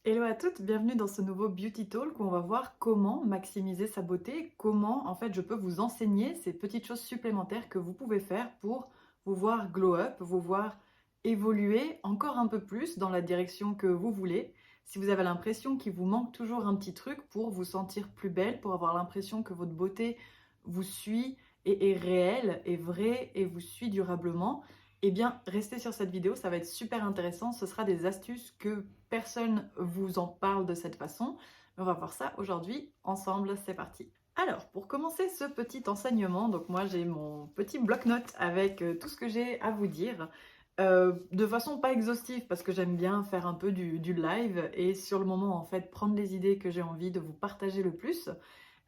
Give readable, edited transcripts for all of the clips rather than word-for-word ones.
Hello à toutes, bienvenue dans ce nouveau Beauty Talk où on va voir comment maximiser sa beauté, comment en fait je peux vous enseigner ces petites choses supplémentaires que vous pouvez faire pour vous voir glow up, vous voir évoluer encore un peu plus dans la direction que vous voulez. Si vous avez l'impression qu'il vous manque toujours un petit truc pour vous sentir plus belle, pour avoir l'impression que votre beauté vous suit et est réelle, est vraie et vous suit durablement, eh bien, restez sur cette vidéo, ça va être super intéressant. Ce sera des astuces que personne vous en parle de cette façon. On va voir ça aujourd'hui ensemble, c'est parti. Alors, pour commencer ce petit enseignement, donc moi j'ai mon petit bloc-notes avec tout ce que j'ai à vous dire, de façon pas exhaustive parce que j'aime bien faire un peu du live et sur le moment en fait prendre les idées que j'ai envie de vous partager le plus.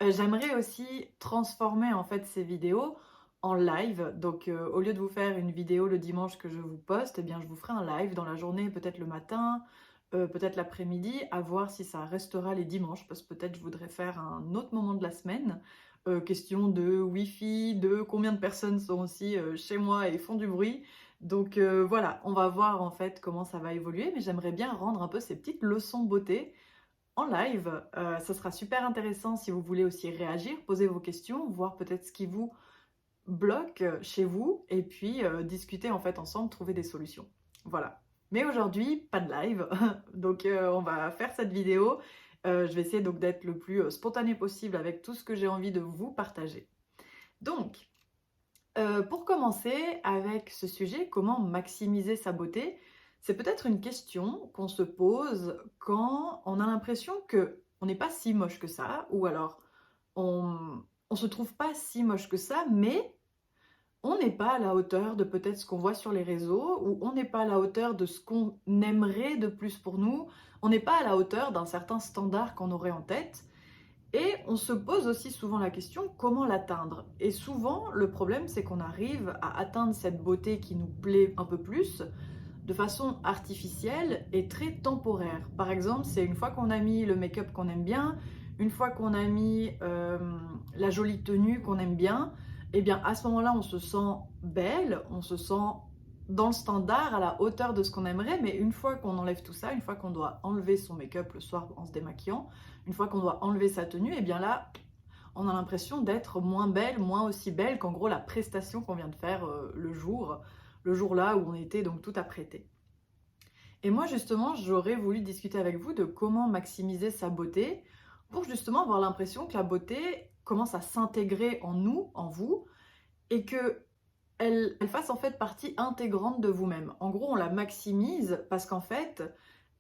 J'aimerais aussi transformer en fait ces vidéos en live. Donc au lieu de vous faire une vidéo le dimanche que je vous poste, eh bien je vous ferai un live dans la journée, peut-être le matin, peut-être l'après-midi, à voir si ça restera les dimanches, parce que peut-être je voudrais faire un autre moment de la semaine. Question de Wi-Fi, de combien de personnes sont aussi chez moi et font du bruit. Donc voilà, on va voir en fait comment ça va évoluer, mais j'aimerais bien rendre un peu ces petites leçons beauté en live. Ça sera super intéressant si vous voulez aussi réagir, poser vos questions, voir peut-être ce qui vous bloque chez vous et puis discuter en fait ensemble, trouver des solutions. Voilà. Mais aujourd'hui, pas de live, donc on va faire cette vidéo. Je vais essayer donc d'être le plus spontané possible avec tout ce que j'ai envie de vous partager. Donc, pour commencer avec ce sujet, comment maximiser sa beauté, c'est peut-être une question qu'on se pose quand on a l'impression que on n'est pas si moche que ça, ou alors on se trouve pas si moche que ça, mais on n'est pas à la hauteur de peut-être ce qu'on voit sur les réseaux, ou on n'est pas à la hauteur de ce qu'on aimerait de plus pour nous, on n'est pas à la hauteur d'un certain standard qu'on aurait en tête. Et on se pose aussi souvent la question comment l'atteindre. Et souvent, le problème, c'est qu'on arrive à atteindre cette beauté qui nous plaît un peu plus de façon artificielle et très temporaire. Par exemple, c'est une fois qu'on a mis le make-up qu'on aime bien, une fois qu'on a mis la jolie tenue qu'on aime bien, et bien à ce moment-là, on se sent belle, on se sent dans le standard, à la hauteur de ce qu'on aimerait, mais une fois qu'on enlève tout ça, une fois qu'on doit enlever son make-up le soir en se démaquillant, une fois qu'on doit enlever sa tenue, et bien là, on a l'impression d'être moins belle, moins aussi belle qu'en gros la prestation qu'on vient de faire le jour là où on était donc tout apprêté. Et moi justement, j'aurais voulu discuter avec vous de comment maximiser sa beauté pour justement avoir l'impression que la beauté commence à s'intégrer en nous, en vous, et que elle fasse en fait partie intégrante de vous-même. En gros, on la maximise parce qu'en fait,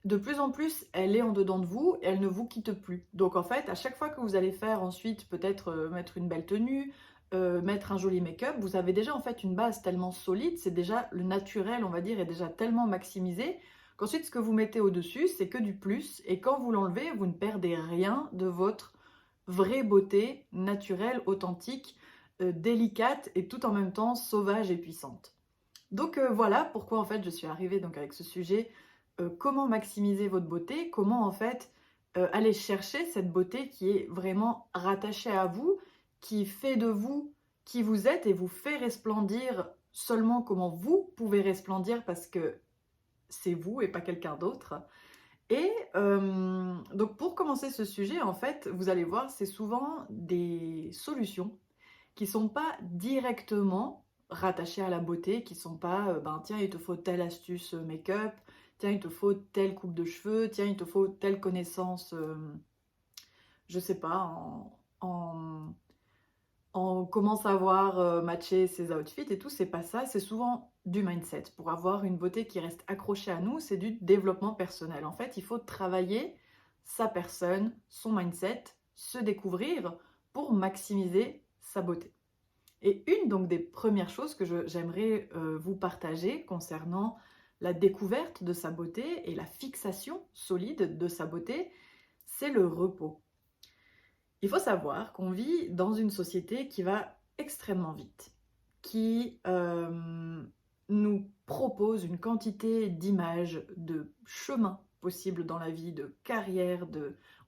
de plus en plus, elle est en dedans de vous et elle ne vous quitte plus. Donc en fait, à chaque fois que vous allez faire ensuite peut-être mettre une belle tenue, mettre un joli make-up, vous avez déjà en fait une base tellement solide, c'est déjà le naturel, on va dire, est déjà tellement maximisé qu'ensuite ce que vous mettez au-dessus, c'est que du plus et quand vous l'enlevez, vous ne perdez rien de votre vraie beauté naturelle, authentique, délicate et tout en même temps sauvage et puissante. Donc voilà pourquoi en fait je suis arrivée donc avec ce sujet, comment maximiser votre beauté, comment en fait aller chercher cette beauté qui est vraiment rattachée à vous, qui fait de vous qui vous êtes et vous fait resplendir seulement comment vous pouvez resplendir parce que c'est vous et pas quelqu'un d'autre. Et donc pour commencer ce sujet, en fait, vous allez voir, c'est souvent des solutions qui sont pas directement rattachées à la beauté, qui sont pas ben tiens il te faut telle astuce make-up, tiens il te faut telle coupe de cheveux, tiens il te faut telle connaissance, je sais pas, en comment savoir matcher ses outfits et tout, c'est pas ça, c'est souvent du mindset. Pour avoir une beauté qui reste accrochée à nous, c'est du développement personnel. En fait, il faut travailler sa personne, son mindset, se découvrir pour maximiser sa beauté. Et une donc des premières choses que j'aimerais vous partager concernant la découverte de sa beauté et la fixation solide de sa beauté, c'est le repos. Il faut savoir qu'on vit dans une société qui va extrêmement vite, qui nous propose une quantité d'images, de chemins possibles dans la vie, de carrières,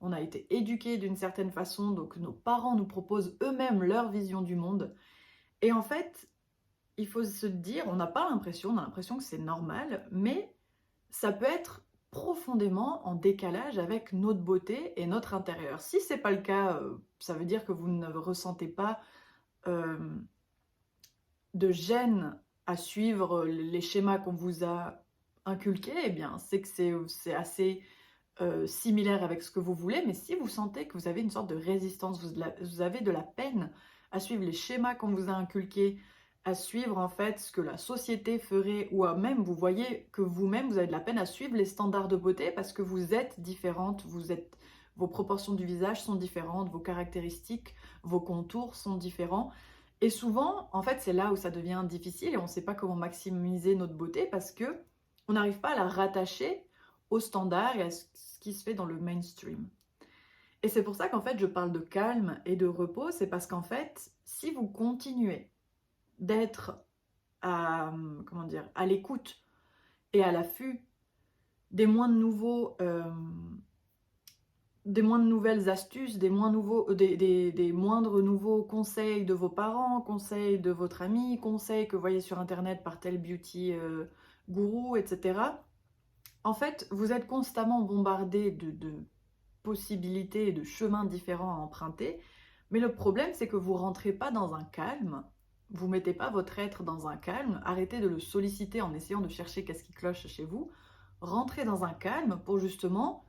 on a été éduqués d'une certaine façon, donc nos parents nous proposent eux-mêmes leur vision du monde. Et en fait, il faut se dire, on n'a pas l'impression, on a l'impression que c'est normal, mais ça peut être profondément en décalage avec notre beauté et notre intérieur. Si c'est pas le cas, ça veut dire que vous ne ressentez pas, hem, de gêne à suivre les schémas qu'on vous a inculqués, eh bien, c'est que c'est assez, similaire avec ce que vous voulez. Mais si vous sentez que vous avez une sorte de résistance, vous avez de la peine à suivre les schémas qu'on vous a inculqués, à suivre en fait ce que la société ferait, ou à même vous voyez que vous-même vous avez de la peine à suivre les standards de beauté parce que vous êtes différente, vos proportions du visage sont différentes, vos caractéristiques, vos contours sont différents. Et souvent, en fait, c'est là où ça devient difficile et on ne sait pas comment maximiser notre beauté parce que on n'arrive pas à la rattacher aux standards et à ce qui se fait dans le mainstream. Et c'est pour ça qu'en fait, je parle de calme et de repos, c'est parce qu'en fait, si vous continuez d'être à, comment dire, à l'écoute et à l'affût des moins de nouveaux, des moins de nouvelles astuces, des moindres nouveaux conseils de vos parents, conseils de votre ami, conseils que vous voyez sur internet par tel beauty gourou, etc. En fait, vous êtes constamment bombardé de possibilités et de chemins différents à emprunter, mais le problème, c'est que vous rentrez pas dans un calme, vous mettez pas votre être dans un calme, arrêtez de le solliciter en essayant de chercher qu'est-ce qui cloche chez vous, rentrez dans un calme pour justement,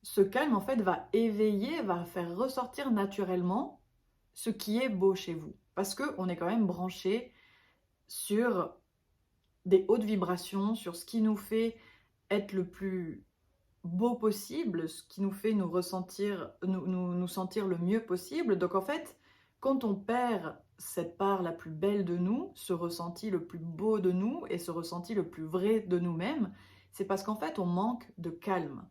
ce calme en fait va éveiller, va faire ressortir naturellement ce qui est beau chez vous. Parce qu'on est quand même branché sur des hautes vibrations, sur ce qui nous fait être le plus beau possible, ce qui nous fait nous sentir le mieux possible. Donc en fait, quand on perd cette part la plus belle de nous, ce ressenti le plus beau de nous et ce ressenti le plus vrai de nous-mêmes, c'est parce qu'en fait on manque de calme.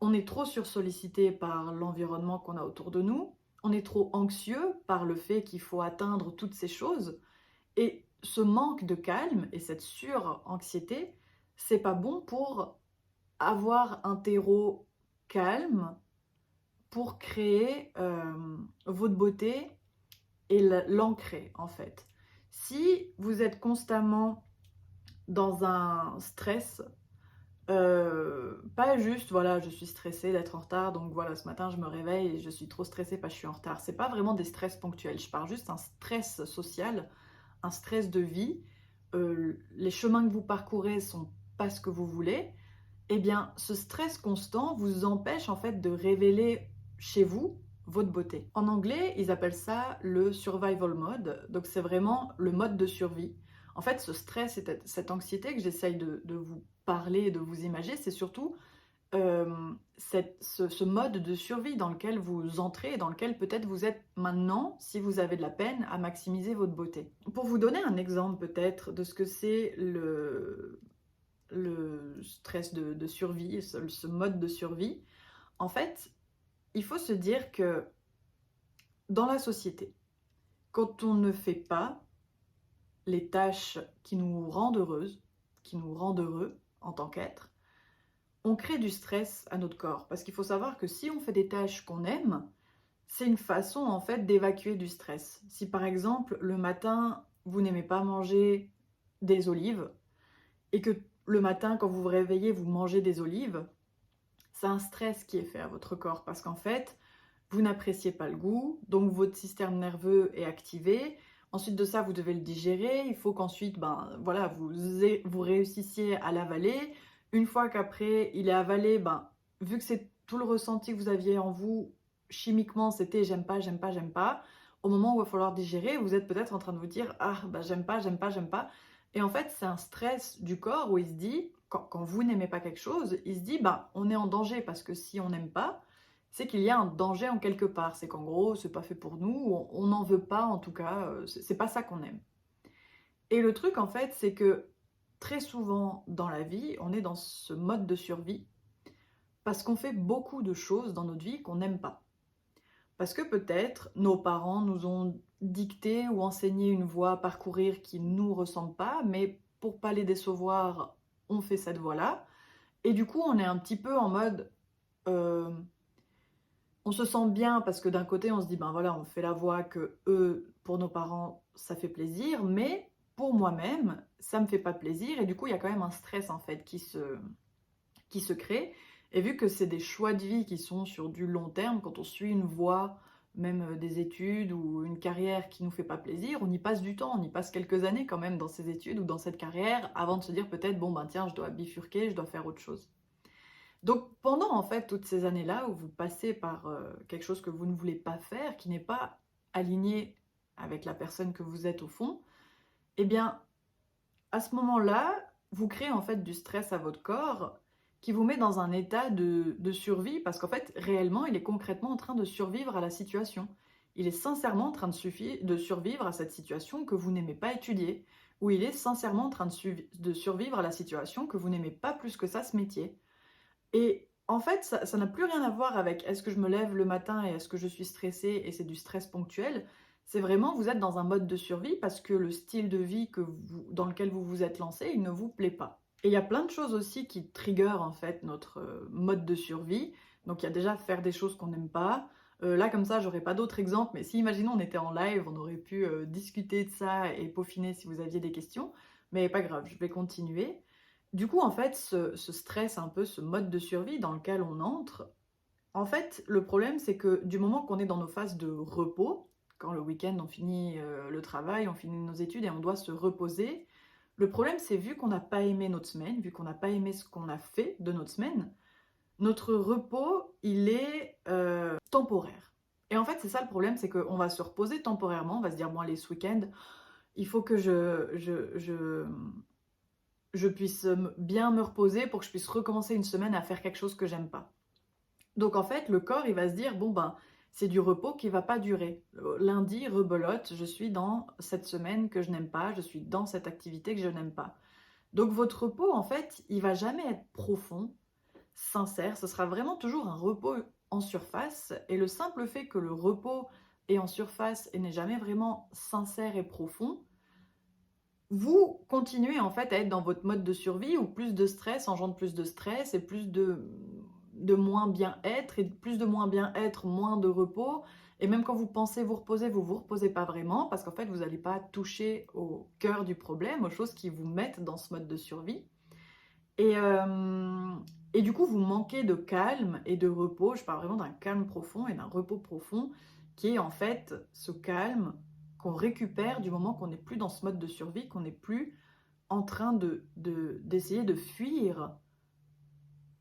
On est trop sursollicité par l'environnement qu'on a autour de nous, on est trop anxieux par le fait qu'il faut atteindre toutes ces choses, et ce manque de calme et cette sur-anxiété, c'est pas bon pour avoir un terreau calme pour créer votre beauté et l'ancrer en fait. Si vous êtes constamment dans un stress, pas juste voilà, je suis stressée d'être en retard, donc voilà, ce matin je me réveille et je suis trop stressée parce que je suis en retard. C'est pas vraiment des stress ponctuels, je parle juste d'un stress social, un stress de vie. Les chemins que vous parcourez sont pas ce que vous voulez. Eh bien, ce stress constant vous empêche en fait de révéler chez vous votre beauté. En anglais, ils appellent ça le survival mode, donc c'est vraiment le mode de survie. En fait, ce stress et cette anxiété que j'essaye de vous parler et de vous imaginer, c'est surtout ce mode de survie dans lequel vous entrez et dans lequel peut-être vous êtes maintenant si vous avez de la peine à maximiser votre beauté. Pour vous donner un exemple peut-être de ce que c'est le stress de survie, ce mode de survie, en fait, il faut se dire que dans la société, quand on ne fait pas les tâches qui nous rendent heureuses, qui nous rendent heureux en tant qu'être, on crée du stress à notre corps. Parce qu'il faut savoir que si on fait des tâches qu'on aime, c'est une façon en fait d'évacuer du stress. Si par exemple le matin, vous n'aimez pas manger des olives et que le matin quand vous vous réveillez, vous mangez des olives, c'est un stress qui est fait à votre corps parce qu'en fait, vous n'appréciez pas le goût, donc votre système nerveux est activé. Ensuite de ça, vous devez le digérer. Il faut qu'ensuite, ben, voilà, vous réussissiez à l'avaler. Une fois qu'après, il est avalé, ben, vu que c'est tout le ressenti que vous aviez en vous, chimiquement, c'était j'aime pas, j'aime pas, j'aime pas. Au moment où il va falloir digérer, vous êtes peut-être en train de vous dire ah, ben, j'aime pas, j'aime pas, j'aime pas. Et en fait, c'est un stress du corps où il se dit, quand vous n'aimez pas quelque chose, il se dit, ben, on est en danger parce que si on n'aime pas, c'est qu'il y a un danger en quelque part. C'est qu'en gros, c'est pas fait pour nous, on n'en veut pas en tout cas, c'est pas ça qu'on aime. Et le truc en fait, c'est que très souvent dans la vie, on est dans ce mode de survie parce qu'on fait beaucoup de choses dans notre vie qu'on n'aime pas. Parce que peut-être nos parents nous ont dicté ou enseigné une voie à parcourir qui ne nous ressemble pas, mais pour pas les décevoir, on fait cette voie-là. Et du coup, on est un petit peu en mode... euh, on se sent bien parce que d'un côté, on se dit, ben voilà, on fait la voie que eux, pour nos parents, ça fait plaisir, mais pour moi-même, ça me fait pas plaisir. Et du coup, il y a quand même un stress en fait qui se créent. Et vu que c'est des choix de vie qui sont sur du long terme, quand on suit une voie, même des études ou une carrière qui nous fait pas plaisir, on y passe du temps, on y passe quelques années quand même dans ces études ou dans cette carrière avant de se dire peut-être, bon ben tiens, je dois bifurquer, je dois faire autre chose. Donc pendant en fait toutes ces années-là où vous passez par quelque chose que vous ne voulez pas faire, qui n'est pas aligné avec la personne que vous êtes au fond, eh bien à ce moment-là, vous créez en fait du stress à votre corps qui vous met dans un état de survie parce qu'en fait réellement il est concrètement en train de survivre à la situation. Il est sincèrement en train de survivre à cette situation que vous n'aimez pas étudier, ou il est sincèrement en train de survivre à la situation que vous n'aimez pas plus que ça ce métier. Et en fait, ça n'a plus rien à voir avec est-ce que je me lève le matin et est-ce que je suis stressée et c'est du stress ponctuel. C'est vraiment, vous êtes dans un mode de survie parce que le style de vie dans lequel vous vous êtes lancé, il ne vous plaît pas. Et il y a plein de choses aussi qui triggerent en fait notre mode de survie. Donc il y a déjà faire des choses qu'on n'aime pas. Là comme ça, j'aurais pas d'autres exemples, mais si imaginons on était en live, on aurait pu discuter de ça et peaufiner si vous aviez des questions. Mais pas grave, je vais continuer. Du coup, en fait, ce stress, un peu ce mode de survie dans lequel on entre, en fait, le problème, c'est que du moment qu'on est dans nos phases de repos, quand le week-end, on finit le travail, on finit nos études et on doit se reposer, le problème, c'est vu qu'on n'a pas aimé notre semaine, vu qu'on n'a pas aimé ce qu'on a fait de notre semaine, notre repos, il est temporaire. Et en fait, c'est ça le problème, c'est qu'on va se reposer temporairement, on va se dire, bon, allez, ce week-end, il faut que je puisse bien me reposer pour que je puisse recommencer une semaine à faire quelque chose que j'aime pas. Donc en fait, le corps, il va se dire, bon ben, c'est du repos qui va pas durer. Lundi, rebelote, je suis dans cette semaine que je n'aime pas, je suis dans cette activité que je n'aime pas. Donc votre repos, en fait, il va jamais être profond, sincère, ce sera vraiment toujours un repos en surface. Et le simple fait que le repos est en surface et n'est jamais vraiment sincère et profond, vous continuez en fait à être dans votre mode de survie où plus de stress engendre plus de stress et plus de moins bien-être et plus de moins bien-être, moins de repos. Et même quand vous pensez vous vous reposez pas vraiment parce qu'en fait vous n'allez pas toucher au cœur du problème, aux choses qui vous mettent dans ce mode de survie. Et, euh, et du coup vous manquez de calme et de repos. Je parle vraiment d'un calme profond et d'un repos profond qui est en fait ce calme qu'on récupère du moment qu'on n'est plus dans ce mode de survie, qu'on n'est plus en train d'essayer de fuir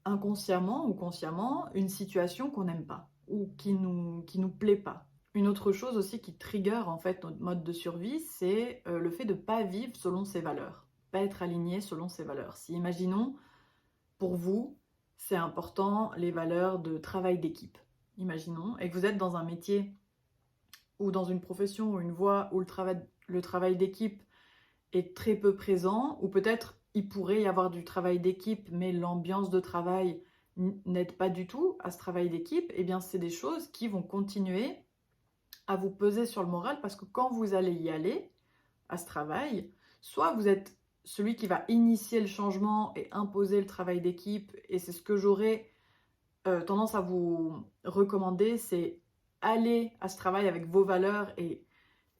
inconsciemment ou consciemment une situation qu'on n'aime pas ou qui nous plaît pas. Une autre chose aussi qui trigger en fait notre mode de survie, c'est le fait de ne pas vivre selon ses valeurs, pas être aligné selon ses valeurs. Si imaginons, pour vous, c'est important les valeurs de travail d'équipe, imaginons, et que vous êtes dans un métier ou dans une profession ou une voie où le travail d'équipe est très peu présent, ou peut-être il pourrait y avoir du travail d'équipe, mais l'ambiance de travail n'aide pas du tout à ce travail d'équipe, eh bien c'est des choses qui vont continuer à vous peser sur le moral parce que quand vous allez y aller, à ce travail, soit vous êtes celui qui va initier le changement et imposer le travail d'équipe, et c'est ce que j'aurais tendance à vous recommander, c'est aller à ce travail avec vos valeurs et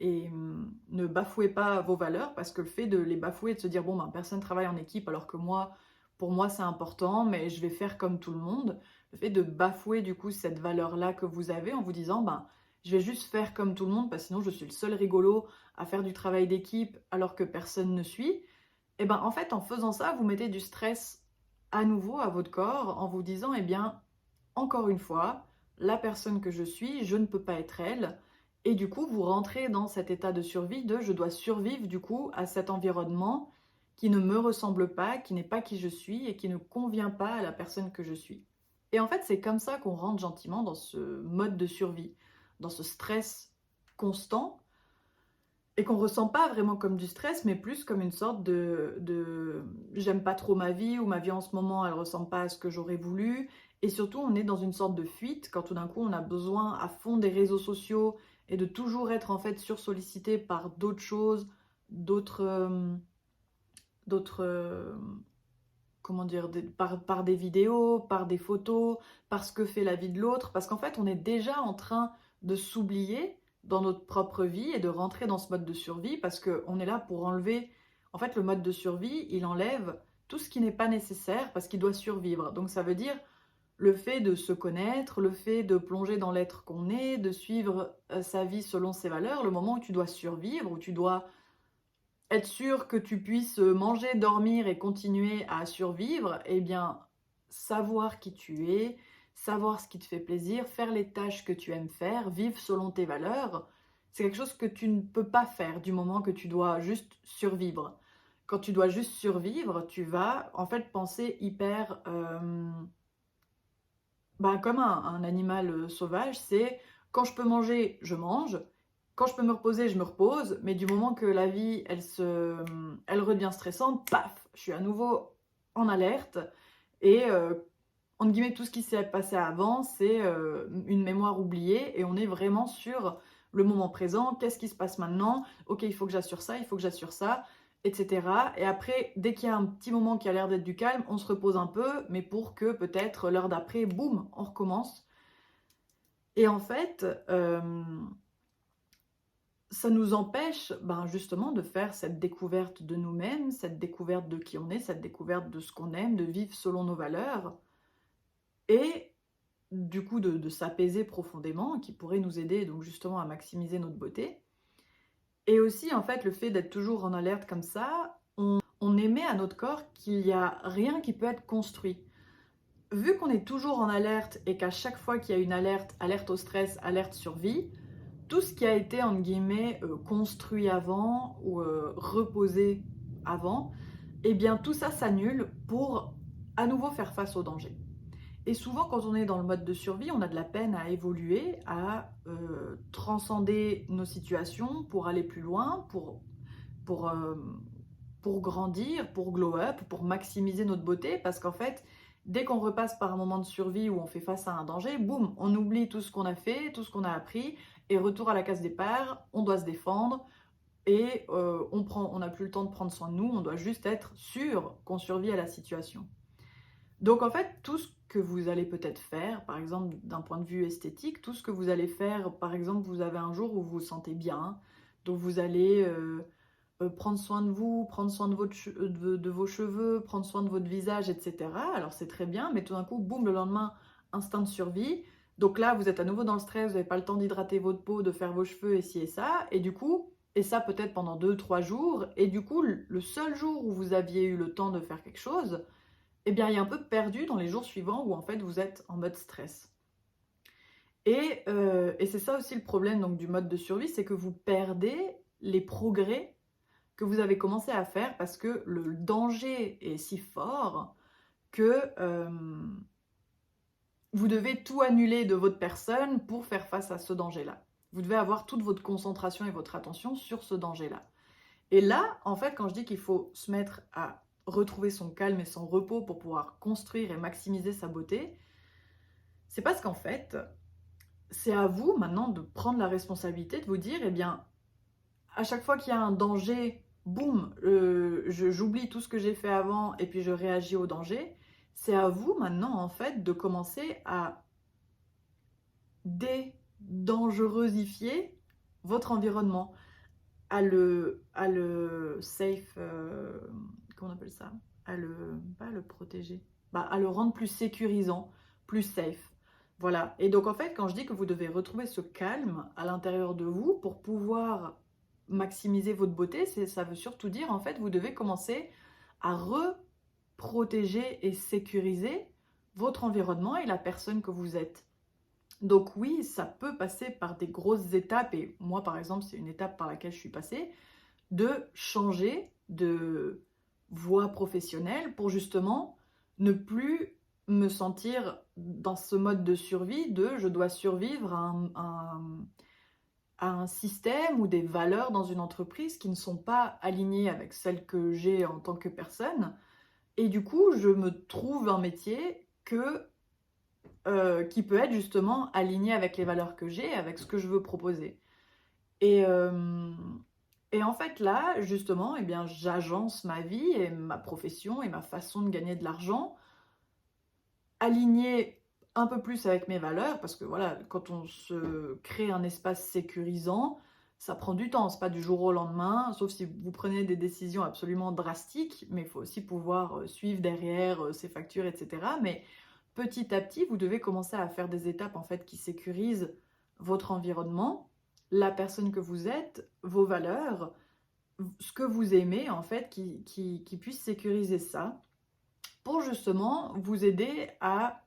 ne bafouez pas vos valeurs parce que le fait de les bafouer et de se dire bon ben personne travaille en équipe alors que moi pour moi c'est important mais je vais faire comme tout le monde, le fait de bafouer du coup cette valeur là que vous avez en vous disant ben je vais juste faire comme tout le monde parce que sinon je suis le seul rigolo à faire du travail d'équipe alors que personne ne suit, et ben en fait en faisant ça vous mettez du stress à nouveau à votre corps en vous disant eh bien encore une fois la personne que je suis je ne peux pas être elle. Et du coup, vous rentrez dans cet état de survie de je dois survivre du coup à cet environnement qui ne me ressemble pas, qui n'est pas qui je suis et qui ne convient pas à la personne que je suis. Et en fait, c'est comme ça qu'on rentre gentiment dans ce mode de survie, dans ce stress constant et qu'on ressent pas vraiment comme du stress, mais plus comme une sorte de j'aime pas trop ma vie ou ma vie en ce moment, elle ressemble pas à ce que j'aurais voulu. Et surtout, on est dans une sorte de fuite quand tout d'un coup on a besoin à fond des réseaux sociaux et de toujours être en fait sursollicité par d'autres choses, d'autres comment dire, par des vidéos, par des photos, par ce que fait la vie de l'autre, parce qu'en fait on est déjà en train de s'oublier dans notre propre vie et de rentrer dans ce mode de survie parce qu'on est là pour enlever, en fait le mode de survie, il enlève tout ce qui n'est pas nécessaire parce qu'il doit survivre. Donc ça veut dire le fait de se connaître, le fait de plonger dans l'être qu'on est, de suivre sa vie selon ses valeurs, le moment où tu dois survivre, où tu dois être sûr que tu puisses manger, dormir et continuer à survivre, eh bien, savoir qui tu es, savoir ce qui te fait plaisir, faire les tâches que tu aimes faire, vivre selon tes valeurs, c'est quelque chose que tu ne peux pas faire du moment que tu dois juste survivre. Quand tu dois juste survivre, tu vas en fait penser hyper bah, comme un animal sauvage, c'est quand je peux manger, je mange, quand je peux me reposer, je me repose, mais du moment que la vie, elle redevient stressante, paf, je suis à nouveau en alerte et entre guillemets, tout ce qui s'est passé avant, c'est une mémoire oubliée et on est vraiment sur le moment présent. Qu'est-ce qui se passe maintenant? Ok, il faut que j'assure ça, il faut que j'assure ça, etc. Et après, dès qu'il y a un petit moment qui a l'air d'être du calme, on se repose un peu, mais pour que peut-être l'heure d'après, boum, on recommence. Et en fait, ça nous empêche ben, justement de faire cette découverte de nous-mêmes, cette découverte de qui on est, cette découverte de ce qu'on aime, de vivre selon nos valeurs. Et du coup de s'apaiser profondément, qui pourrait nous aider donc justement à maximiser notre beauté. Et aussi en fait le fait d'être toujours en alerte comme ça, on émet à notre corps qu'il n'y a rien qui peut être construit. Vu qu'on est toujours en alerte et qu'à chaque fois qu'il y a une alerte, alerte au stress, alerte survie, tout ce qui a été entre guillemets construit avant ou reposé avant, eh bien tout ça s'annule pour à nouveau faire face au danger. Et souvent, quand on est dans le mode de survie, on a de la peine à évoluer, à transcender nos situations pour aller plus loin, pour, euh, pour grandir, pour glow up, pour maximiser notre beauté. Parce qu'en fait, dès qu'on repasse par un moment de survie où on fait face à un danger, boum, on oublie tout ce qu'on a fait, tout ce qu'on a appris, et retour à la case départ, on doit se défendre. Et on n'a plus le temps de prendre soin de nous, on doit juste être sûr qu'on survit à la situation. Donc en fait, tout ce que vous allez peut-être faire, par exemple d'un point de vue esthétique, tout ce que vous allez faire, par exemple, vous avez un jour où vous vous sentez bien, donc vous allez prendre soin de vous, prendre soin de, de vos cheveux, prendre soin de votre visage, etc. Alors c'est très bien, mais tout d'un coup, boum, le lendemain, instinct de survie. Donc là, vous êtes à nouveau dans le stress, vous n'avez pas le temps d'hydrater votre peau, de faire vos cheveux et ci et ça, et du coup, et ça peut-être pendant 2, 3 jours, et du coup, le seul jour où vous aviez eu le temps de faire quelque chose, eh bien, il est un peu perdu dans les jours suivants où en fait vous êtes en mode stress. Et c'est ça aussi le problème donc, du mode de survie, c'est que vous perdez les progrès que vous avez commencé à faire parce que le danger est si fort que vous devez tout annuler de votre personne pour faire face à ce danger-là. Vous devez avoir toute votre concentration et votre attention sur ce danger-là. Et là, en fait, quand je dis qu'il faut se mettre à retrouver son calme et son repos pour pouvoir construire et maximiser sa beauté, c'est parce qu'en fait, c'est à vous maintenant de prendre la responsabilité de vous dire, eh bien, à chaque fois qu'il y a un danger, boum, j'oublie tout ce que j'ai fait avant et puis je réagis au danger. C'est à vous maintenant, en fait, de commencer à dédangerosifier votre environnement, à le safe, comment on appelle ça? Pas à le protéger, bah, à le rendre plus sécurisant, plus safe. Voilà. Et donc en fait, quand je dis que vous devez retrouver ce calme à l'intérieur de vous pour pouvoir maximiser votre beauté, ça veut surtout dire en fait, vous devez commencer à reprotéger et sécuriser votre environnement et la personne que vous êtes. Donc oui, ça peut passer par des grosses étapes, et moi par exemple, c'est une étape par laquelle je suis passée, de changer de voie professionnelle pour justement ne plus me sentir dans ce mode de survie de je dois survivre à un système ou des valeurs dans une entreprise qui ne sont pas alignées avec celles que j'ai en tant que personne. Et du coup, je me trouve un métier qui peut être justement aligné avec les valeurs que j'ai, avec ce que je veux proposer. Et, euh, et en fait, là, justement, eh bien, j'agence ma vie et ma profession et ma façon de gagner de l'argent, alignée un peu plus avec mes valeurs, parce que voilà, quand on se crée un espace sécurisant, ça prend du temps, c'est pas du jour au lendemain, sauf si vous prenez des décisions absolument drastiques, mais il faut aussi pouvoir suivre derrière ces factures, etc. Mais petit à petit, vous devez commencer à faire des étapes en fait qui sécurisent votre environnement, la personne que vous êtes, vos valeurs, ce que vous aimez en fait, qui puisse sécuriser ça pour justement vous aider à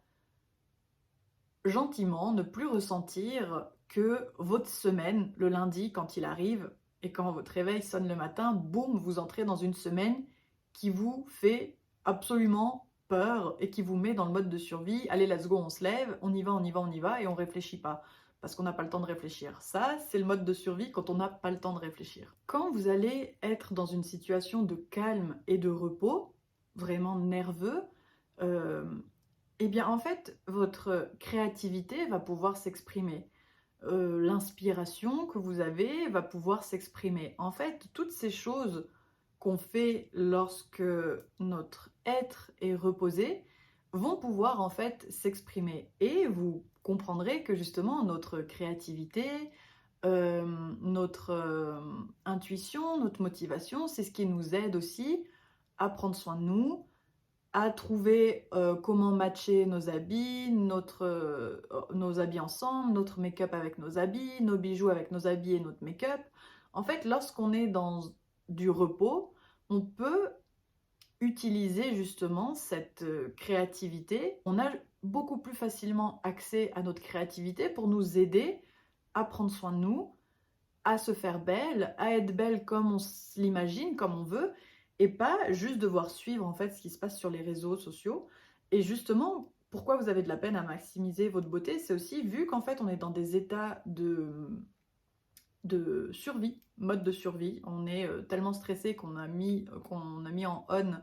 gentiment ne plus ressentir que votre semaine, le lundi, quand il arrive, et quand votre réveil sonne le matin, boum, vous entrez dans une semaine qui vous fait absolument peur et qui vous met dans le mode de survie. Allez, let's go, on se lève, on y va, on y va, on y va, et on réfléchit pas. Parce qu'on n'a pas le temps de réfléchir. Ça, c'est le mode de survie quand on n'a pas le temps de réfléchir. Quand vous allez être dans une situation de calme et de repos, vraiment nerveux, euh, eh bien, en fait, votre créativité va pouvoir s'exprimer. L'inspiration que vous avez va pouvoir s'exprimer. En fait, toutes ces choses qu'on fait lorsque notre être est reposé vont pouvoir en fait s'exprimer. Et vous comprendrez que justement notre créativité, notre intuition, notre motivation, c'est ce qui nous aide aussi à prendre soin de nous, à trouver comment matcher nos habits, nos habits ensemble, notre make-up avec nos habits, nos bijoux avec nos habits et notre make-up. En fait, lorsqu'on est dans du repos, on peut utiliser justement cette créativité. On a beaucoup plus facilement accès à notre créativité pour nous aider à prendre soin de nous, à se faire belle, à être belle comme on l'imagine, comme on veut, et pas juste devoir suivre en fait ce qui se passe sur les réseaux sociaux. Et justement, pourquoi vous avez de la peine à maximiser votre beauté, c'est aussi vu qu'en fait on est dans des états de survie, mode de survie. On est tellement stressé qu'on a mis en on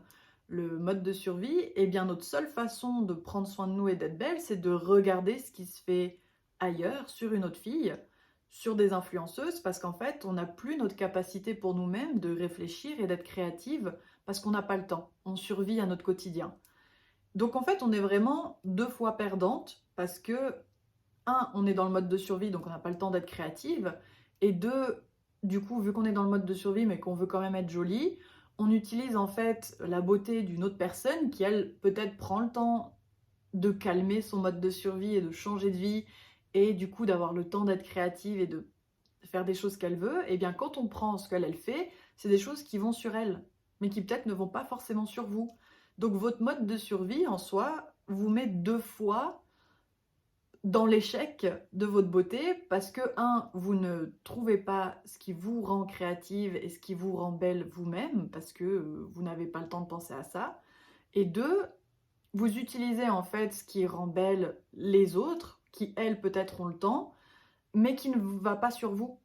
le mode de survie, et bien notre seule façon de prendre soin de nous et d'être belle, c'est de regarder ce qui se fait ailleurs, sur une autre fille, sur des influenceuses, parce qu'en fait, on n'a plus notre capacité pour nous-mêmes de réfléchir et d'être créative, parce qu'on n'a pas le temps. On survit à notre quotidien. Donc en fait, on est vraiment deux fois perdante, parce que, un, on est dans le mode de survie, donc on n'a pas le temps d'être créative, et deux, du coup, vu qu'on est dans le mode de survie, mais qu'on veut quand même être jolie, on utilise en fait la beauté d'une autre personne qui, elle, peut-être prend le temps de calmer son mode de survie et de changer de vie, et du coup d'avoir le temps d'être créative et de faire des choses qu'elle veut. Et bien quand on prend ce qu'elle fait, c'est des choses qui vont sur elle, mais qui peut-être ne vont pas forcément sur vous. Donc votre mode de survie en soi vous met deux fois dans l'échec de votre beauté, parce que, un, vous ne trouvez pas ce qui vous rend créative et ce qui vous rend belle vous-même, parce que vous n'avez pas le temps de penser à ça, et deux, vous utilisez en fait ce qui rend belle les autres, qui elles peut-être ont le temps, mais qui ne va pas sur vous.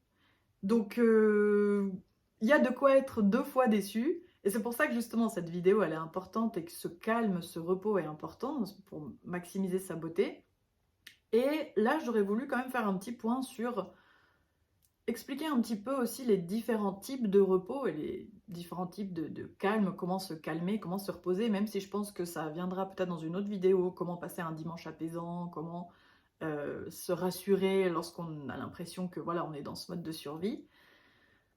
Donc il y a de quoi être deux fois déçu, et c'est pour ça que justement cette vidéo elle est importante, et que ce calme, ce repos est important pour maximiser sa beauté. Et là, j'aurais voulu quand même faire un petit point sur expliquer un petit peu aussi les différents types de repos et les différents types de calme, comment se calmer, comment se reposer, même si je pense que ça viendra peut-être dans une autre vidéo, comment passer un dimanche apaisant, comment se rassurer lorsqu'on a l'impression que voilà, on est dans ce mode de survie.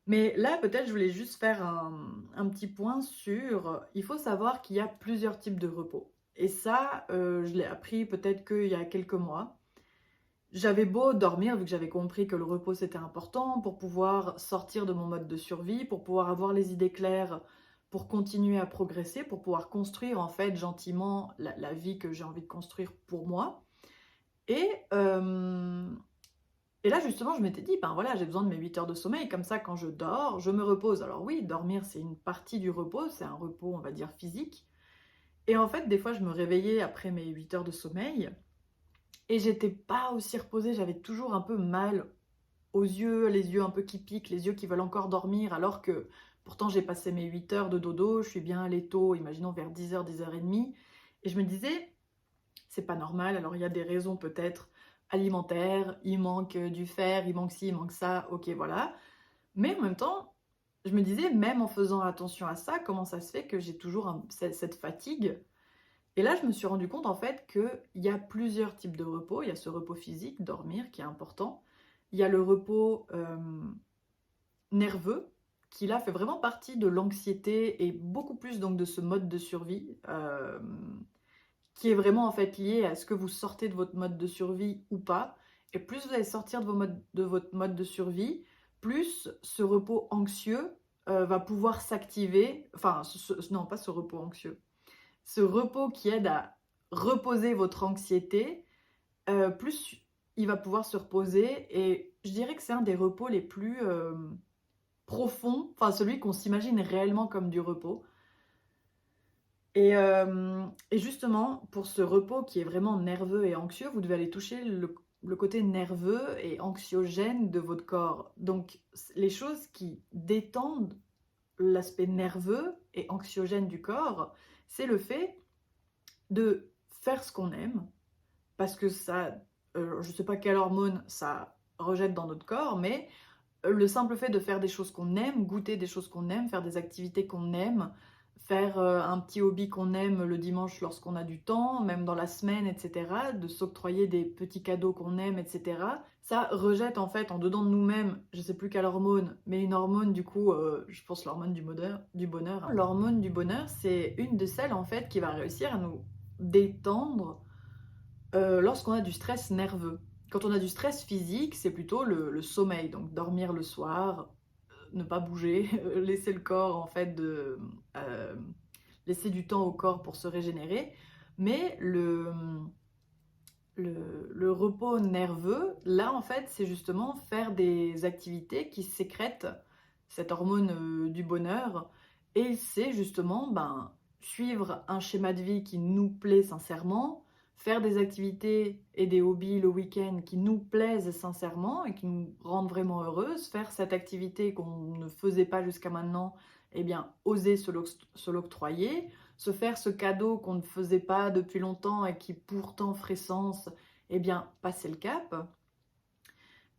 Mais là, peut-être, je voulais juste faire un petit point sur... Il faut savoir qu'il y a plusieurs types de repos. Et ça, je l'ai appris peut-être qu'il y a quelques mois. J'avais beau dormir, vu que j'avais compris que le repos c'était important pour pouvoir sortir de mon mode de survie, pour pouvoir avoir les idées claires, pour continuer à progresser, pour pouvoir construire en fait gentiment la vie que j'ai envie de construire pour moi. Et, euh, et là justement je m'étais dit, ben voilà, j'ai besoin de mes 8 heures de sommeil, comme ça quand je dors, je me repose. Alors oui, dormir c'est une partie du repos, c'est un repos on va dire physique. Et en fait des fois je me réveillais après mes 8 heures de sommeil, et j'étais pas aussi reposée, j'avais toujours un peu mal aux yeux, les yeux un peu qui piquent, les yeux qui veulent encore dormir, alors que pourtant j'ai passé mes 8 heures de dodo, je suis bien allée tôt, imaginons vers 10 h, 10 h 30, et je me disais, c'est pas normal, alors il y a des raisons peut-être alimentaires, il manque du fer, il manque ci, il manque ça, ok voilà, mais en même temps, je me disais, même en faisant attention à ça, comment ça se fait que j'ai toujours cette fatigue? Et là, je me suis rendu compte en fait qu'il y a plusieurs types de repos. Il y a ce repos physique, dormir, qui est important. Il y a le repos nerveux qui là fait vraiment partie de l'anxiété et beaucoup plus donc de ce mode de survie qui est vraiment en fait lié à ce que vous sortez de votre mode de survie ou pas. Et plus vous allez sortir de votre mode de survie, plus ce repos anxieux va pouvoir s'activer. Enfin, non, pas ce repos anxieux. Ce repos qui aide à reposer votre anxiété, plus il va pouvoir se reposer. Et je dirais que c'est un des repos les plus profonds, enfin celui qu'on s'imagine réellement comme du repos. Et justement, pour ce repos qui est vraiment nerveux et anxieux, vous devez aller toucher le côté nerveux et anxiogène de votre corps. Donc, les choses qui détendent l'aspect nerveux et anxiogène du corps, c'est le fait de faire ce qu'on aime, parce que ça, je ne sais pas quelle hormone ça rejette dans notre corps, mais le simple fait de faire des choses qu'on aime, goûter des choses qu'on aime, faire des activités qu'on aime, faire un petit hobby qu'on aime le dimanche lorsqu'on a du temps, même dans la semaine, etc., de s'octroyer des petits cadeaux qu'on aime, etc., ça rejette en fait en dedans de nous-mêmes, je sais plus quelle hormone, mais une hormone du coup, je pense l'hormone du bonheur. L'hormone du bonheur, c'est une de celles en fait qui va réussir à nous détendre lorsqu'on a du stress nerveux. Quand on a du stress physique, c'est plutôt le sommeil, donc dormir le soir, ne pas bouger, laisser le corps en fait euh, laisser du temps au corps pour se régénérer. Mais le repos nerveux, là en fait, c'est justement faire des activités qui sécrètent cette hormone du bonheur. Et c'est justement suivre un schéma de vie qui nous plaît sincèrement, faire des activités et des hobbies le week-end qui nous plaisent sincèrement et qui nous rendent vraiment heureuses, faire cette activité qu'on ne faisait pas jusqu'à maintenant, eh bien, oser se l'octroyer, se faire ce cadeau qu'on ne faisait pas depuis longtemps et qui pourtant ferait sens, eh bien, passer le cap.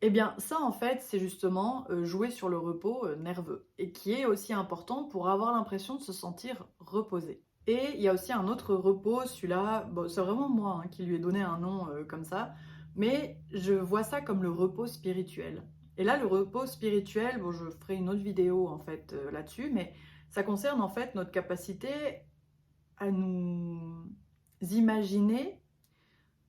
Eh bien, ça, en fait, c'est justement jouer sur le repos nerveux et qui est aussi important pour avoir l'impression de se sentir reposé. Et il y a aussi un autre repos, celui-là, bon, c'est vraiment moi qui lui ai donné un nom comme ça, mais je vois ça comme le repos spirituel. Et là, le repos spirituel, bon, je ferai une autre vidéo en fait là-dessus, mais ça concerne en fait notre capacité à nous imaginer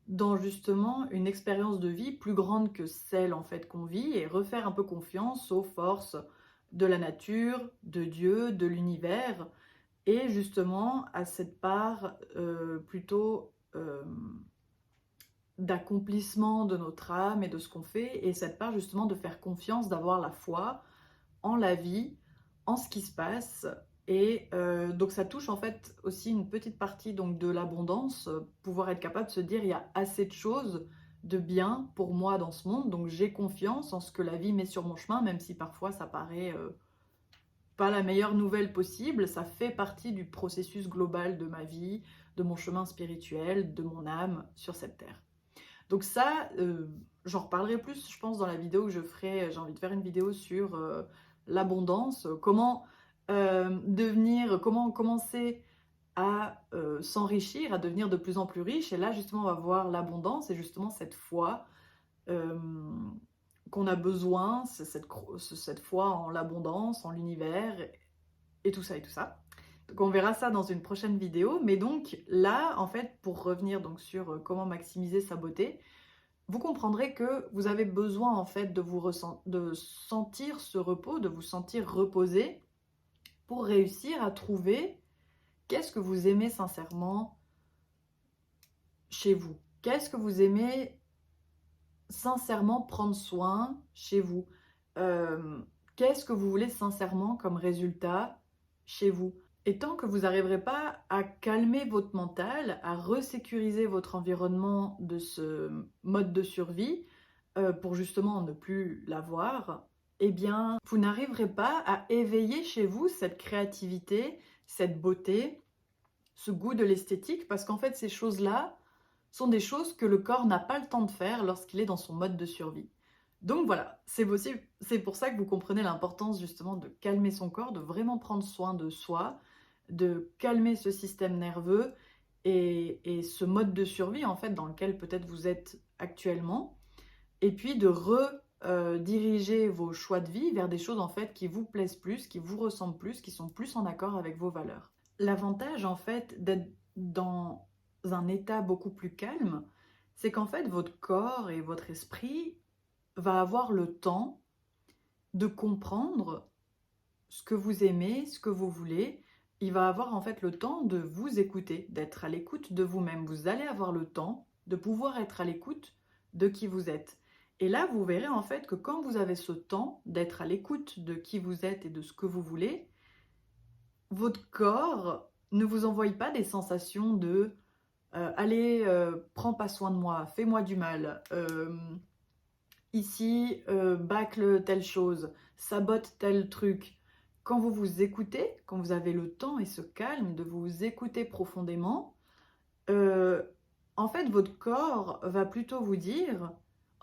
dans justement une expérience de vie plus grande que celle en fait qu'on vit et refaire un peu confiance aux forces de la nature, de Dieu, de l'univers et justement à cette part plutôt d'accomplissement de notre âme et de ce qu'on fait et cette part justement de faire confiance, d'avoir la foi en la vie, en ce qui se passe. Et donc ça touche en fait aussi une petite partie donc, de l'abondance, pouvoir être capable de se dire il y a assez de choses de bien pour moi dans ce monde, donc j'ai confiance en ce que la vie met sur mon chemin, même si parfois ça paraît pas la meilleure nouvelle possible, ça fait partie du processus global de ma vie, de mon chemin spirituel, de mon âme sur cette terre. Donc ça, j'en reparlerai plus, je pense, dans la vidéo que je ferai. J'ai envie de faire une vidéo sur l'abondance, comment comment commencer à s'enrichir, à devenir de plus en plus riche. Et là, justement, on va voir l'abondance et justement cette foi euh, qu'on a besoin, c'est cette foi en l'abondance, en l'univers et tout ça et tout ça. Donc on verra ça dans une prochaine vidéo. Mais donc là, en fait, pour revenir donc sur comment maximiser sa beauté, vous comprendrez que vous avez besoin en fait de sentir ce repos, de vous sentir reposé pour réussir à trouver qu'est-ce que vous aimez sincèrement chez vous. Qu'est-ce que vous aimez sincèrement prendre soin chez vous. Euh, Qu'est-ce que vous voulez sincèrement comme résultat chez vous. Et tant que vous n'arriverez pas à calmer votre mental, à resécuriser votre environnement de ce mode de survie, pour justement ne plus l'avoir, eh bien, vous n'arriverez pas à éveiller chez vous cette créativité, cette beauté, ce goût de l'esthétique, parce qu'en fait, ces choses-là sont des choses que le corps n'a pas le temps de faire lorsqu'il est dans son mode de survie. Donc voilà, c'est pour ça que vous comprenez l'importance justement de calmer son corps, de vraiment prendre soin de soi, de calmer ce système nerveux et ce mode de survie en fait dans lequel peut-être vous êtes actuellement, et puis de diriger vos choix de vie vers des choses en fait qui vous plaisent plus, qui vous ressemblent plus, qui sont plus en accord avec vos valeurs. L'avantage en fait d'être dans un état beaucoup plus calme, c'est qu'en fait votre corps et votre esprit va avoir le temps de comprendre ce que vous aimez, ce que vous voulez. Il va avoir en fait le temps de vous écouter, d'être à l'écoute de vous-même. Vous allez avoir le temps de pouvoir être à l'écoute de qui vous êtes. Et là, vous verrez en fait que quand vous avez ce temps d'être à l'écoute de qui vous êtes et de ce que vous voulez, votre corps ne vous envoie pas des sensations de allez, prends pas soin de moi, fais-moi du mal, ici, bâcle telle chose, sabote tel truc. Quand vous vous écoutez, quand vous avez le temps et ce calme de vous écouter profondément, euh, en fait, votre corps va plutôt vous dire: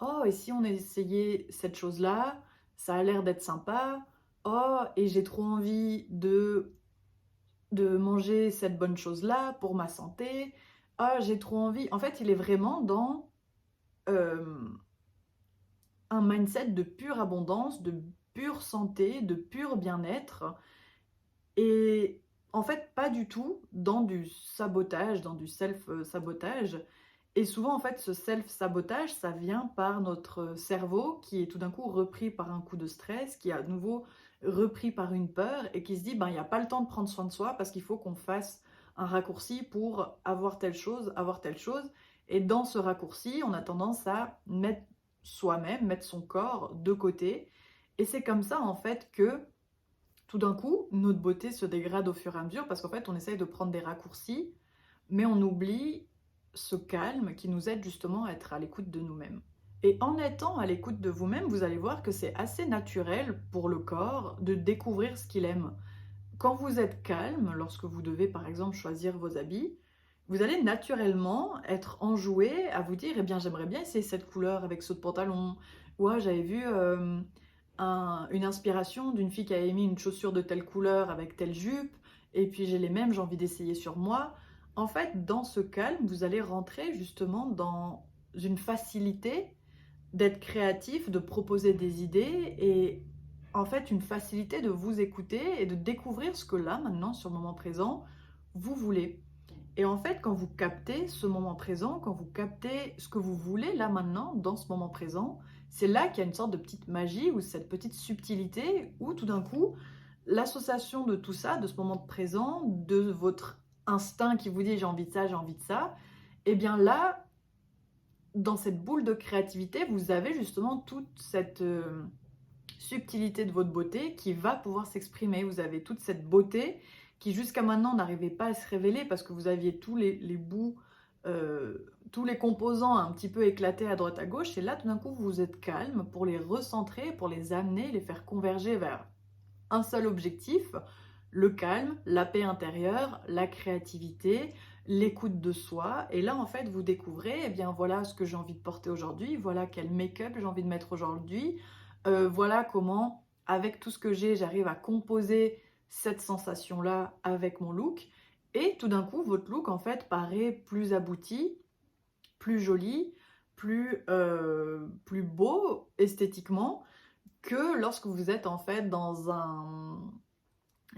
oh, et si on essayait cette chose-là, ça a l'air d'être sympa. Oh, et j'ai trop envie de manger cette bonne chose-là pour ma santé. Ah, j'ai trop envie. En fait, il est vraiment dans euh, un mindset de pure abondance, de pure santé, de pur bien-être. Et en fait, pas du tout dans du sabotage, dans du self-sabotage. Et souvent, en fait, ce self-sabotage, ça vient par notre cerveau qui est tout d'un coup repris par un coup de stress, qui est à nouveau repris par une peur et qui se dit, ben, il n'y a pas le temps de prendre soin de soi parce qu'il faut qu'on fasse un raccourci pour avoir telle chose, avoir telle chose. Et dans ce raccourci, on a tendance à mettre soi-même, mettre son corps de côté. Et c'est comme ça, en fait, que tout d'un coup, notre beauté se dégrade au fur et à mesure parce qu'en fait, on essaye de prendre des raccourcis, mais on oublie ce calme qui nous aide justement à être à l'écoute de nous-mêmes. Et en étant à l'écoute de vous-même, vous allez voir que c'est assez naturel pour le corps de découvrir ce qu'il aime. Quand vous êtes calme, lorsque vous devez par exemple choisir vos habits, vous allez naturellement être enjoué à vous dire, eh bien j'aimerais bien essayer cette couleur avec ce pantalon. Ou ah, j'avais vu une inspiration d'une fille qui avait mis une chaussure de telle couleur avec telle jupe, et puis j'ai les mêmes, j'ai envie d'essayer sur moi. En fait, dans ce calme, vous allez rentrer justement dans une facilité d'être créatif, de proposer des idées et en fait une facilité de vous écouter et de découvrir ce que là, maintenant, sur le moment présent, vous voulez. Et en fait, quand vous captez ce moment présent, quand vous captez ce que vous voulez là maintenant, dans ce moment présent, c'est là qu'il y a une sorte de petite magie ou cette petite subtilité où tout d'un coup, l'association de tout ça, de ce moment présent, de votre instinct qui vous dit j'ai envie de ça, j'ai envie de ça, et bien là, dans cette boule de créativité, vous avez justement toute cette subtilité de votre beauté qui va pouvoir s'exprimer. Vous avez toute cette beauté qui jusqu'à maintenant n'arrivait pas à se révéler parce que vous aviez tous les bouts, tous les composants un petit peu éclatés à droite à gauche. Et là, tout d'un coup, vous êtes calme pour les recentrer, pour les amener, les faire converger vers un seul objectif, le calme, la paix intérieure, la créativité, l'écoute de soi. Et là, en fait, vous découvrez, eh bien, voilà ce que j'ai envie de porter aujourd'hui, voilà quel make-up j'ai envie de mettre aujourd'hui, voilà comment, avec tout ce que j'ai, j'arrive à composer cette sensation-là avec mon look. Et tout d'un coup, votre look, en fait, paraît plus abouti, plus joli, plus beau esthétiquement que lorsque vous êtes en fait dans un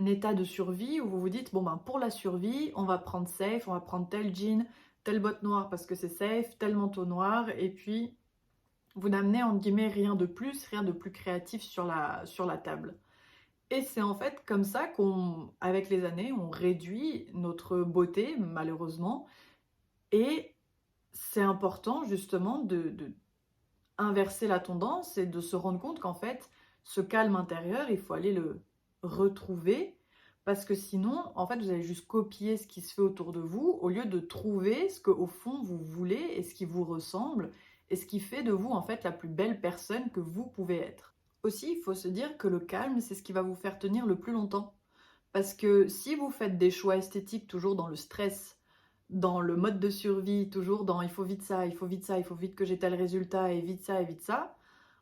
état de survie où vous vous dites, bon ben pour la survie, on va prendre safe, on va prendre tel jean, telle botte noire parce que c'est safe, tel manteau noir, et puis vous n'amenez entre guillemets rien de plus, rien de plus créatif sur la table. Et c'est en fait comme ça qu'on, avec les années, on réduit notre beauté, malheureusement, et c'est important justement de inverser la tendance et de se rendre compte qu'en fait, ce calme intérieur, il faut aller le retrouver parce que sinon, en fait, vous allez juste copier ce qui se fait autour de vous au lieu de trouver ce que au fond vous voulez et ce qui vous ressemble et ce qui fait de vous en fait la plus belle personne que vous pouvez être. Aussi, il faut se dire que le calme, c'est ce qui va vous faire tenir le plus longtemps. Parce que si vous faites des choix esthétiques toujours dans le stress, dans le mode de survie, toujours dans il faut vite ça, il faut vite ça, il faut vite que j'ai tel résultat, et vite ça,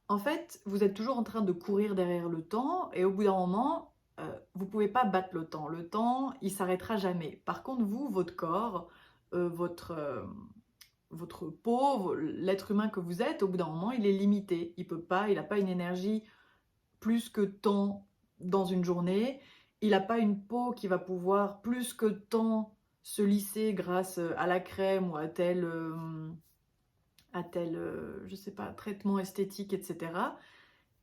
en fait, vous êtes toujours en train de courir derrière le temps et au bout d'un moment, vous ne pouvez pas battre le temps. Le temps, il s'arrêtera jamais. Par contre, vous, votre corps, votre, votre peau, l'être humain que vous êtes, au bout d'un moment, il est limité. Il n'a pas une énergie plus que tant dans une journée. Il n'a pas une peau qui va pouvoir plus que tant se lisser grâce à la crème ou à tel, je sais pas, traitement esthétique, etc.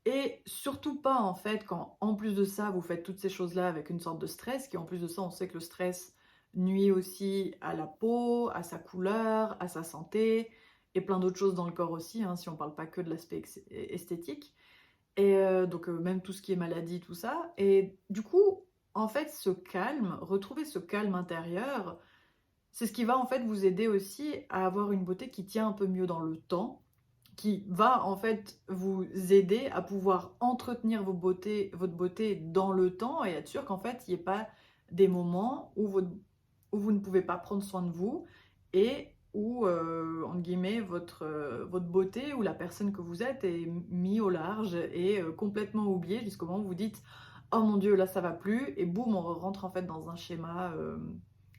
Et surtout pas, en fait, quand en plus de ça, vous faites toutes ces choses-là avec une sorte de stress, qui en plus de ça, on sait que le stress nuit aussi à la peau, à sa couleur, à sa santé, et plein d'autres choses dans le corps aussi, hein, si on parle pas que de l'aspect esthétique. Et donc même tout ce qui est maladie, tout ça. Et du coup, en fait, ce calme, retrouver ce calme intérieur, c'est ce qui va en fait vous aider aussi à avoir une beauté qui tient un peu mieux dans le temps, qui va en fait vous aider à pouvoir entretenir votre beauté dans le temps et être sûr qu'en fait, il n'y ait pas des moments où vous ne pouvez pas prendre soin de vous et où, entre guillemets, votre beauté ou la personne que vous êtes est mis au large et complètement oubliée jusqu'au moment où vous dites «Oh mon Dieu, là ça va plus» et boum, on rentre en fait dans un schéma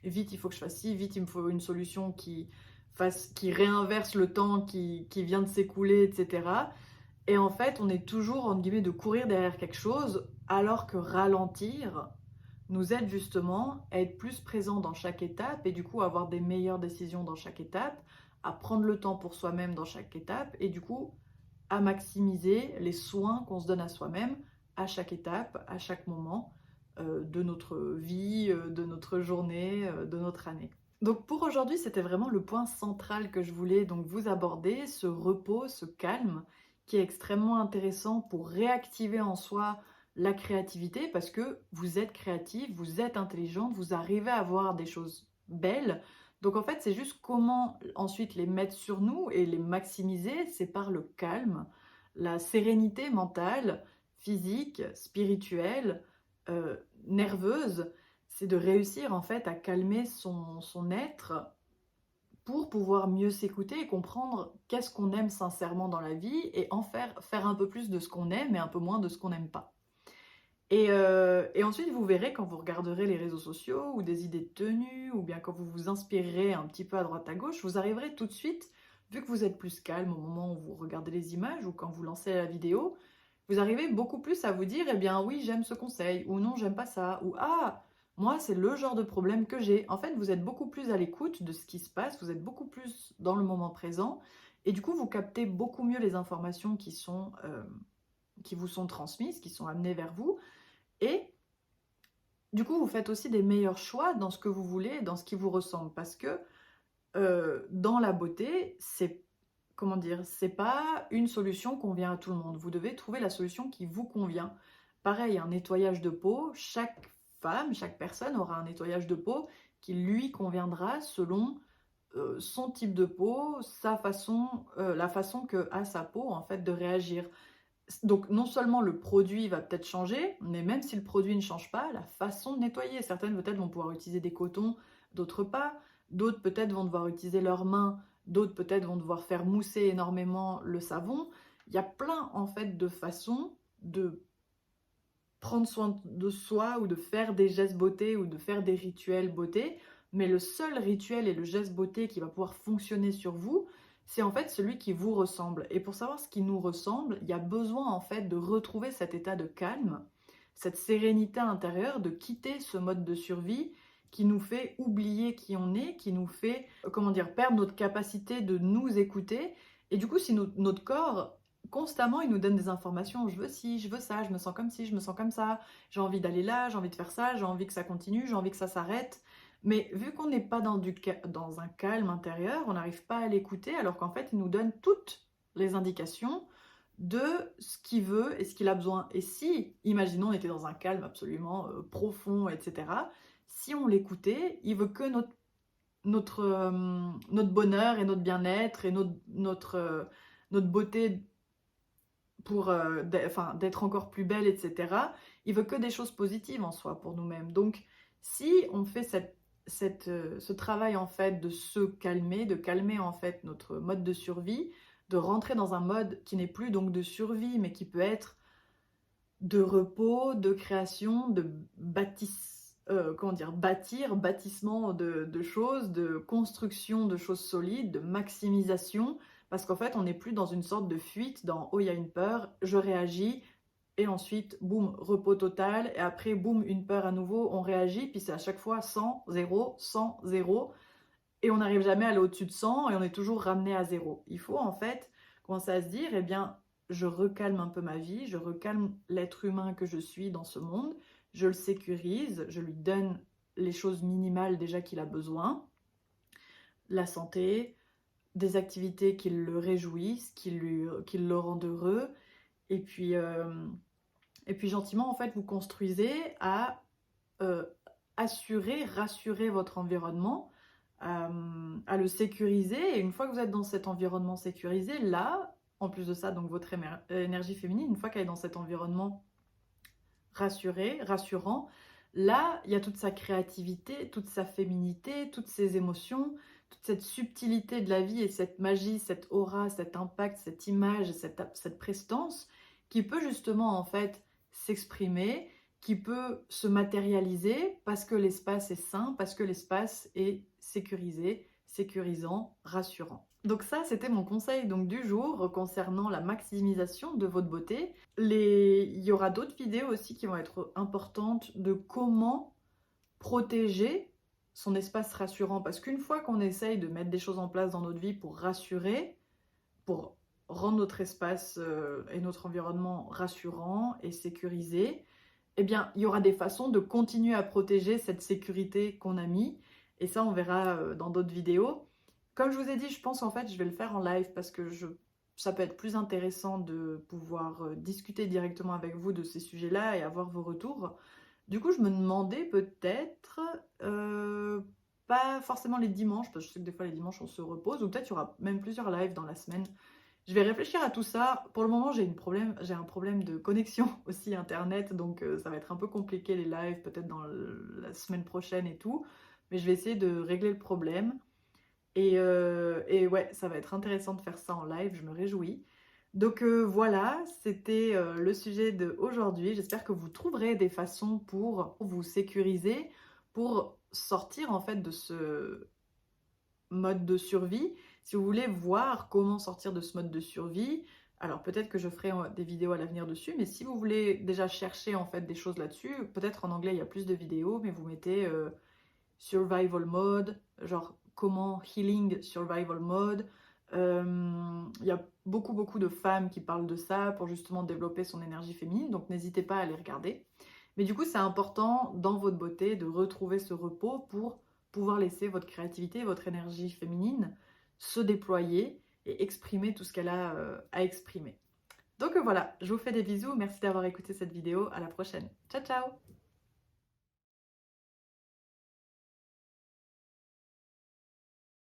«Vite, il faut que je fasse ci, vite, il me faut une solution qui réinverse le temps qui vient de s'écouler, etc.» Et en fait, on est toujours, entre guillemets, de courir derrière quelque chose, alors que ralentir nous aide justement à être plus présent dans chaque étape et du coup à avoir des meilleures décisions dans chaque étape, à prendre le temps pour soi-même dans chaque étape et du coup à maximiser les soins qu'on se donne à soi-même à chaque étape, à chaque moment de notre vie, de notre journée, de notre année. Donc pour aujourd'hui, c'était vraiment le point central que je voulais donc vous aborder, ce repos, ce calme, qui est extrêmement intéressant pour réactiver en soi la créativité, parce que vous êtes créatif, vous êtes intelligente, vous arrivez à voir des choses belles. Donc en fait, c'est juste comment ensuite les mettre sur nous et les maximiser, c'est par le calme, la sérénité mentale, physique, spirituelle, nerveuse, c'est de réussir en fait à calmer son être pour pouvoir mieux s'écouter et comprendre qu'est-ce qu'on aime sincèrement dans la vie et en faire un peu plus de ce qu'on aime et un peu moins de ce qu'on n'aime pas. Et ensuite, vous verrez quand vous regarderez les réseaux sociaux ou des idées de tenue ou bien quand vous vous inspirerez un petit peu à droite à gauche, vous arriverez tout de suite, vu que vous êtes plus calme au moment où vous regardez les images ou quand vous lancez la vidéo, vous arrivez beaucoup plus à vous dire, eh bien oui, j'aime ce conseil, ou non, j'aime pas ça, ou ah, moi, c'est le genre de problème que j'ai. En fait, vous êtes beaucoup plus à l'écoute de ce qui se passe, vous êtes beaucoup plus dans le moment présent, et du coup, vous captez beaucoup mieux les informations qui vous sont transmises, qui sont amenées vers vous, et du coup, vous faites aussi des meilleurs choix dans ce que vous voulez, dans ce qui vous ressemble, parce que dans la beauté, c'est comment dire, c'est pas une solution qui convient à tout le monde. Vous devez trouver la solution qui vous convient. Pareil, un nettoyage de peau, chaque femme, chaque personne aura un nettoyage de peau qui lui conviendra selon son type de peau, sa façon, la façon que a sa peau en fait de réagir. Donc non seulement le produit va peut-être changer, mais même si le produit ne change pas, la façon de nettoyer. Certaines peut-être vont pouvoir utiliser des cotons, d'autres pas. D'autres peut-être vont devoir utiliser leurs mains, d'autres peut-être vont devoir faire mousser énormément le savon. Il y a plein en fait de façons de prendre soin de soi ou de faire des gestes beauté ou de faire des rituels beauté, mais le seul rituel et le geste beauté qui va pouvoir fonctionner sur vous, c'est en fait celui qui vous ressemble. Et pour savoir ce qui nous ressemble, il y a besoin en fait de retrouver cet état de calme, cette sérénité intérieure, de quitter ce mode de survie qui nous fait oublier qui on est, qui nous fait, comment dire, perdre notre capacité de nous écouter. Et du coup, si notre corps constamment, il nous donne des informations. Je veux ci, je veux ça, je me sens comme ci, je me sens comme ça, j'ai envie d'aller là, j'ai envie de faire ça, j'ai envie que ça continue, j'ai envie que ça s'arrête. Mais vu qu'on n'est pas dans un calme intérieur, on n'arrive pas à l'écouter, alors qu'en fait, il nous donne toutes les indications de ce qu'il veut et ce qu'il a besoin. Et si, imaginons, on était dans un calme absolument profond, etc., si on l'écoutait, il veut que notre bonheur et notre bien-être et notre beauté pour d'être encore plus belle, etc. Il veut que des choses positives en soi pour nous-mêmes. Donc, si on fait ce travail en fait de se calmer, de calmer en fait notre mode de survie, de rentrer dans un mode qui n'est plus donc de survie, mais qui peut être de repos, de création, de comment dire? Bâtissement de choses, de construction de choses solides, de maximisation. Parce qu'en fait, on n'est plus dans une sorte de fuite dans: «Oh, il y a une peur, je réagis» et ensuite, boum, repos total et après, boum, une peur à nouveau, on réagit, puis c'est à chaque fois 100, 0, 100, 0 et on n'arrive jamais à aller au-dessus de 100 et on est toujours ramené à 0. Il faut en fait commencer à se dire: «Eh bien, je recalme un peu ma vie, je recalme l'être humain que je suis dans ce monde, je le sécurise, je lui donne les choses minimales déjà qu'il a besoin, la santé, des activités qui le réjouissent, qui le rendent heureux et puis gentiment en fait vous construisez à assurer, rassurer votre environnement, à le sécuriser et une fois que vous êtes dans cet environnement sécurisé, là, en plus de ça, donc votre énergie féminine, une fois qu'elle est dans cet environnement rassuré, rassurant, là, il y a toute sa créativité, toute sa féminité, toutes ses émotions, toute cette subtilité de la vie et cette magie, cette aura, cet impact, cette image, cette prestance qui peut justement en fait s'exprimer, qui peut se matérialiser parce que l'espace est sain, parce que l'espace est sécurisé, sécurisant, rassurant. Donc ça, c'était mon conseil donc du jour concernant la maximisation de votre beauté. Il y aura d'autres vidéos aussi qui vont être importantes de comment protéger son espace rassurant. Parce qu'une fois qu'on essaye de mettre des choses en place dans notre vie pour rassurer, pour rendre notre espace et notre environnement rassurant et sécurisé, eh bien, il y aura des façons de continuer à protéger cette sécurité qu'on a mis. Et ça, on verra dans d'autres vidéos. Comme je vous ai dit, je pense en fait, je vais le faire en live parce que ça peut être plus intéressant de pouvoir discuter directement avec vous de ces sujets-là et avoir vos retours. Du coup, je me demandais peut-être, pas forcément les dimanches, parce que je sais que des fois les dimanches on se repose, ou peut-être il y aura même plusieurs lives dans la semaine. Je vais réfléchir à tout ça. Pour le moment, j'ai un problème de connexion aussi internet, donc ça va être un peu compliqué les lives, peut-être dans la semaine prochaine et tout. Mais je vais essayer de régler le problème. Et ouais, ça va être intéressant de faire ça en live, je me réjouis. Donc voilà, c'était le sujet d'aujourd'hui. J'espère que vous trouverez des façons pour vous sécuriser, pour sortir en fait de ce mode de survie. Si vous voulez voir comment sortir de ce mode de survie, alors peut-être que je ferai des vidéos à l'avenir dessus, mais si vous voulez déjà chercher en fait des choses là-dessus, peut-être en anglais il y a plus de vidéos, mais vous mettez survival mode, genre comment healing survival mode. Il y a beaucoup de femmes qui parlent de ça pour justement développer son énergie féminine, donc n'hésitez pas à les regarder. Mais du coup, c'est important dans votre beauté de retrouver ce repos pour pouvoir laisser votre créativité, votre énergie féminine se déployer et exprimer tout ce qu'elle a à exprimer. Donc voilà, je vous fais des bisous, merci d'avoir écouté cette vidéo, à la prochaine. Ciao ciao!